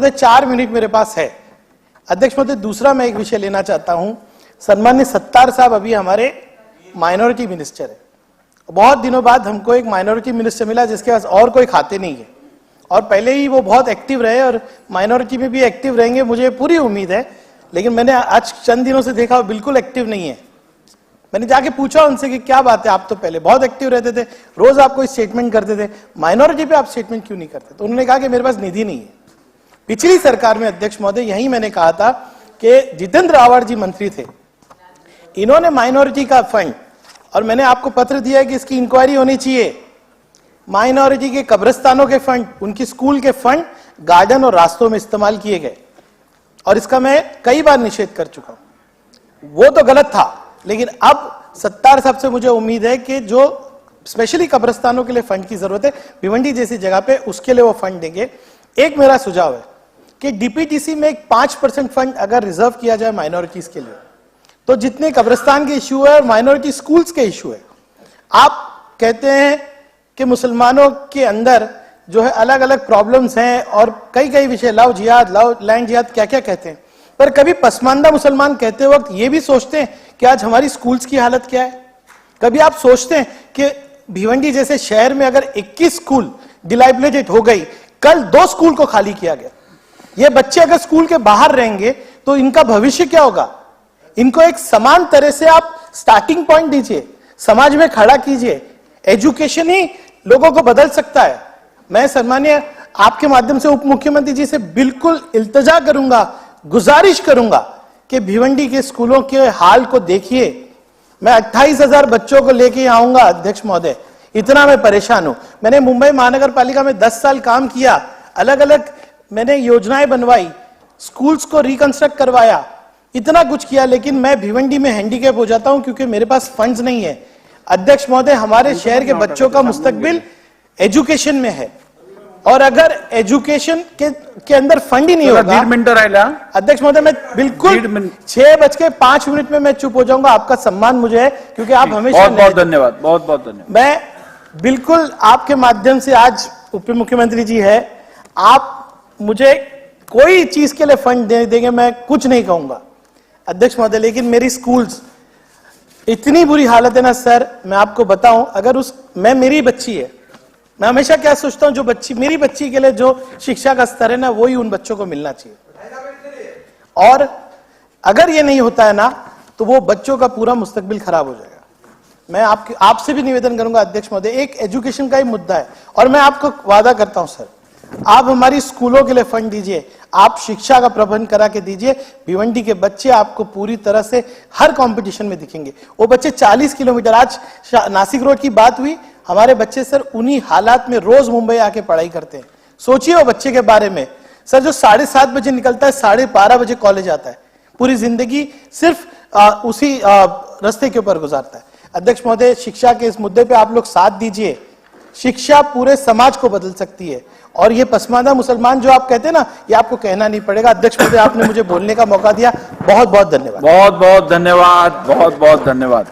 महोदय 4 मिनट मेरे पास है। अध्यक्ष महोदय, दूसरा मैं एक विषय लेना चाहता हूं। सम्मान्य सत्तार साहब अभी हमारे माइनॉरिटी मिनिस्टर है। बहुत दिनों बाद हमको एक माइनॉरिटी मिनिस्टर मिला जिसके पास और कोई खाते नहीं है, और पहले ही वो बहुत एक्टिव रहे और माइनॉरिटी में भी एक्टिव रहेंगे, मुझे पूरी उम्मीद है। लेकिन मैंने आज चंद दिनों से देखा वो बिल्कुल एक्टिव नहीं है। मैंने जाके पूछा उनसे कि क्या बात है, आप तो पहले बहुत एक्टिव रहते थे, रोज आप कोई स्टेटमेंट करते थे, माइनॉरिटी पे आप स्टेटमेंट क्यों नहीं करते? तो उन्होंने कहा कि मेरे पास निधि नहीं है। पिछली सरकार में अध्यक्ष महोदय यही मैंने कहा था कि जितेंद्र आवाड़ जी मंत्री थे, इन्होंने माइनॉरिटी का फंड, और मैंने आपको पत्र दिया है कि इसकी इंक्वायरी होनी चाहिए, माइनॉरिटी के कब्रिस्तानों के फंड, उनकी स्कूल के फंड गार्डन और रास्तों में इस्तेमाल किए गए, और इसका मैं कई बार निषेध कर चुका हूं। वो तो गलत था, लेकिन अब सत्तार साहब से मुझे उम्मीद है कि जो स्पेशली कब्रिस्तानों के लिए फंड की जरूरत है भिवंडी जैसी जगह पे, उसके लिए वो फंड देंगे। एक मेरा सुझाव है कि डीपीटीसी में एक 5% फंड अगर रिजर्व किया जाए माइनॉरिटीज के लिए, तो जितने कब्रिस्तान के इश्यू है और माइनॉरिटी स्कूल्स के इश्यू है, आप कहते हैं कि मुसलमानों के अंदर जो है अलग अलग प्रॉब्लम्स हैं और कई कई विषय, लव जिहाद, लव लैंड जिहाद, क्या क्या कहते हैं, पर कभी पसमानदा मुसलमान कहते वक्त ये भी सोचते हैं कि आज हमारी स्कूल्स की हालत क्या है? कभी आप सोचते हैं कि भिवंडी जैसे शहर में अगर 21 स्कूल डिलाइबलेटेड हो गई, कल 2 स्कूल को खाली किया गया, ये बच्चे अगर स्कूल के बाहर रहेंगे तो इनका भविष्य क्या होगा? इनको एक समान तरह से आप स्टार्टिंग पॉइंट दीजिए, समाज में खड़ा कीजिए। एजुकेशन ही लोगों को बदल सकता है। मैं सम्मान्य आपके माध्यम से उप मुख्यमंत्री जी से बिल्कुल इल्तजा करूंगा, गुजारिश करूंगा कि भिवंडी के स्कूलों के हाल को देखिए। मैं 28,000 बच्चों को लेके आऊंगा अध्यक्ष महोदय, इतना मैं परेशान हूं। मैंने मुंबई महानगर पालिका में 10 साल काम किया, अलग अलग मैंने योजनाएं बनवाई, स्कूल्स को रिकंस्ट्रक्ट करवाया, इतना कुछ किया, लेकिन मैं भिवंडी में हैंडीकैप हो जाता हूं क्योंकि मेरे पास फंड्स नहीं है। अध्यक्ष महोदय, हमारे शहर के बच्चों का मुस्तकबिल एजुकेशन में है, और अगर एजुकेशन के अंदर फंड ही नहीं होगा। अध्यक्ष महोदय, मैं बिल्कुल 6:05 में मैं चुप हो जाऊंगा। आपका सम्मान मुझे है क्योंकि आप हमेशा बहुत बहुत धन्यवाद, बहुत बहुत धन्यवाद। मैं बिल्कुल आपके माध्यम से, आज उप मुख्यमंत्री जी है, आप मुझे कोई चीज के लिए फंड दे देंगे, मैं कुछ नहीं कहूंगा अध्यक्ष महोदय, लेकिन मेरी स्कूल्स इतनी बुरी हालत है ना सर, मैं आपको बताऊं, अगर मेरी बच्ची है, मैं हमेशा क्या सोचता हूं, जो बच्ची मेरी बच्ची के लिए जो शिक्षा का स्तर है ना, वही उन बच्चों को मिलना चाहिए। और अगर ये नहीं होता है ना, तो वो बच्चों का पूरा मुस्तकबिल खराब हो जाएगा। मैं आपसे भी निवेदन करूंगा अध्यक्ष महोदय, एक एजुकेशन का ही मुद्दा है, और मैं आपको वादा करता हूं सर, आप हमारी स्कूलों के लिए फंड दीजिए, आप शिक्षा का प्रबंध करा के दीजिए। भिवंडी के बच्चे आपको पूरी तरह से हर कंपटीशन में दिखेंगे। वो बच्चे 40 किलोमीटर, आज नासिक रोड की बात हुई, हमारे बच्चे सर उन्हीं हालात में रोज मुंबई आके पढ़ाई करते हैं। सोचिए वो बच्चे के बारे में सर, जो 7:30 बजे निकलता है, 12:30 बजे कॉलेज आता है, पूरी जिंदगी सिर्फ उसी रास्ते के ऊपर गुजारता है। अध्यक्ष महोदय, शिक्षा के इस मुद्दे पे आप लोग साथ दीजिए। शिक्षा पूरे समाज को बदल सकती है, और ये पसमानदा मुसलमान जो आप कहते हैं ना, ये आपको कहना नहीं पड़ेगा। अध्यक्ष महोदय, आपने मुझे बोलने का मौका दिया, बहुत बहुत धन्यवाद। बहुत बहुत धन्यवाद, बहुत बहुत धन्यवाद।